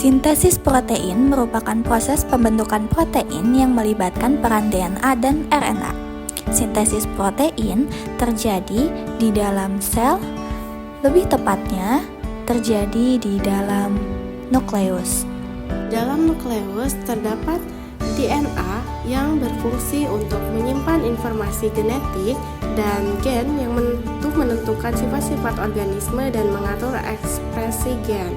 Sintesis protein merupakan proses pembentukan protein yang melibatkan peran DNA dan RNA. Sintesis protein terjadi di dalam sel, lebih tepatnya terjadi di dalam nukleus. Dalam nukleus terdapat DNA yang berfungsi untuk menyimpan informasi genetik dan gen yang menentukan sifat-sifat organisme dan mengatur ekspresi gen.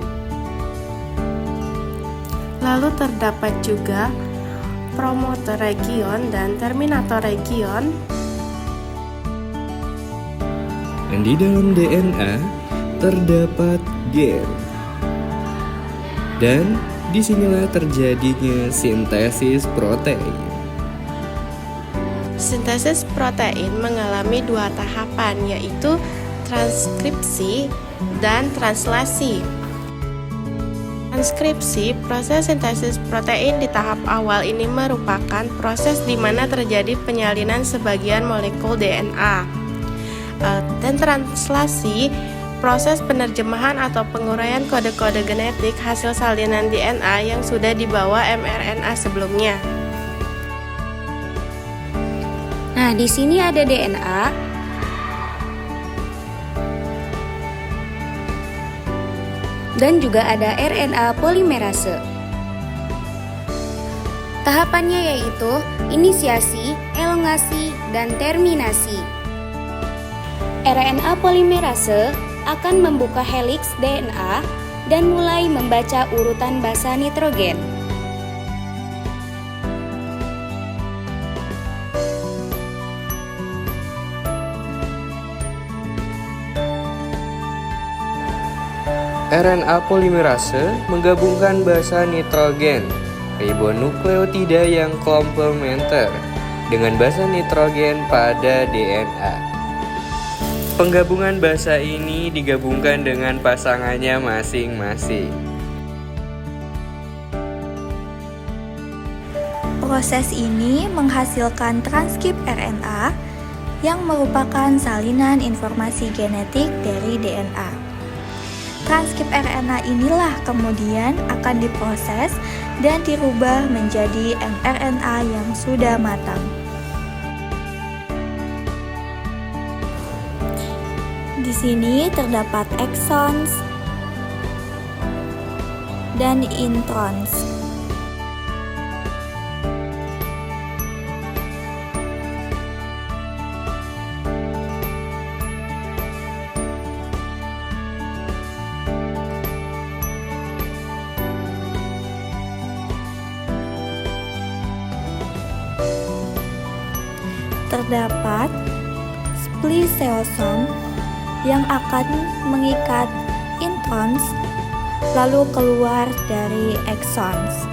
Lalu terdapat juga promoter region dan terminator region. Dan di dalam DNA terdapat gen. Dan disinilah terjadinya sintesis protein. Sintesis protein mengalami dua tahapan, yaitu transkripsi dan translasi. Transkripsi, proses sintesis protein di tahap awal ini merupakan proses di mana terjadi penyalinan sebagian molekul DNA. Dan translasi, proses penerjemahan atau penguraian kode-kode genetik hasil salinan DNA yang sudah dibawa mRNA sebelumnya. Nah, di sini ada DNA. Dan juga ada RNA polimerase. Tahapannya yaitu inisiasi, elongasi, dan terminasi. RNA polimerase akan membuka heliks DNA dan mulai membaca urutan basa nitrogen. RNA polimerase menggabungkan basa nitrogen ribonukleotida yang komplementer dengan basa nitrogen pada DNA. Penggabungan basa ini digabungkan dengan pasangannya masing-masing. Proses ini menghasilkan transkrip RNA yang merupakan salinan informasi genetik dari DNA. Transkrip RNA inilah kemudian akan diproses dan dirubah menjadi mRNA yang sudah matang. Di sini terdapat exons dan introns. Terdapat spliceosome yang akan mengikat introns lalu keluar dari exons.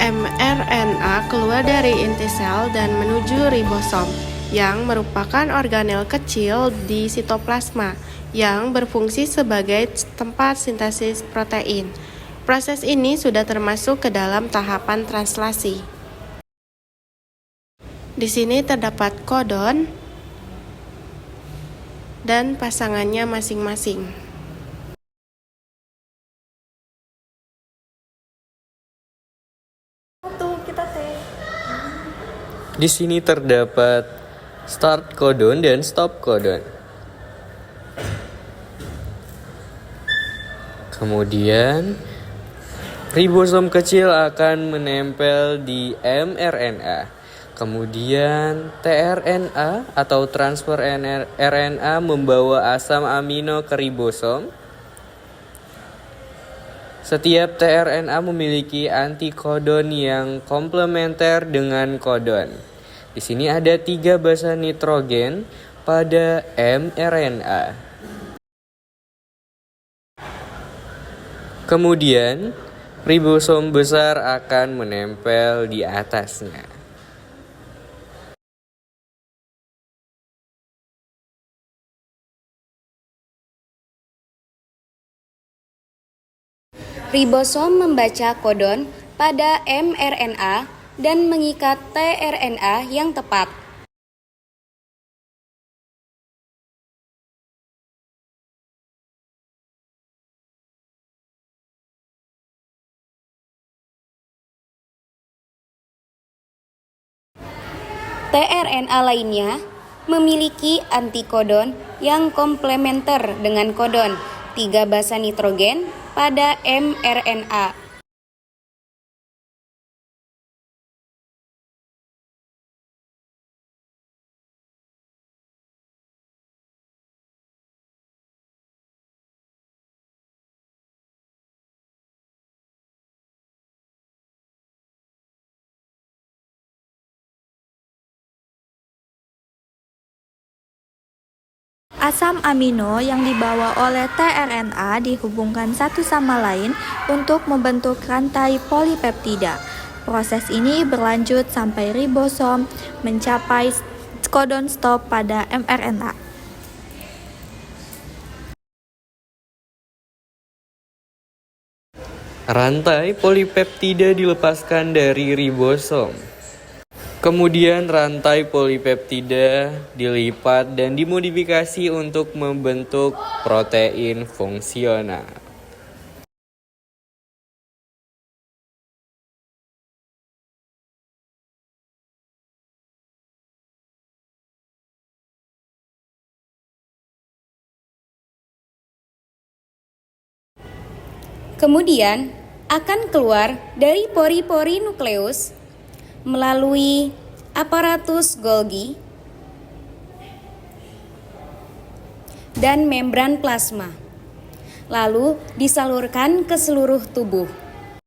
mRNA keluar dari inti sel dan menuju ribosom yang merupakan organel kecil di sitoplasma yang berfungsi sebagai tempat sintesis protein. Proses ini sudah termasuk ke dalam tahapan translasi. Di sini terdapat kodon dan pasangannya masing-masing. Di sini terdapat start codon dan stop codon. Kemudian ribosom kecil akan menempel di mRNA. Kemudian tRNA atau transfer RNA membawa asam amino ke ribosom. Setiap tRNA memiliki antikodon yang komplementer dengan kodon. Di sini ada 3 basa nitrogen pada mRNA. Kemudian ribosom besar akan menempel di atasnya. Ribosom membaca kodon pada mRNA dan mengikat tRNA yang tepat. tRNA lainnya memiliki antikodon yang komplementer dengan kodon 3 basa nitrogen pada mRNA. Asam amino yang dibawa oleh tRNA dihubungkan satu sama lain untuk membentuk rantai polipeptida. Proses ini berlanjut sampai ribosom mencapai kodon stop pada mRNA. Rantai polipeptida dilepaskan dari ribosom. Kemudian rantai polipeptida dilipat dan dimodifikasi untuk membentuk protein fungsional. Kemudian akan keluar dari pori-pori nukleus melalui aparatus Golgi dan membran plasma, lalu disalurkan ke seluruh tubuh.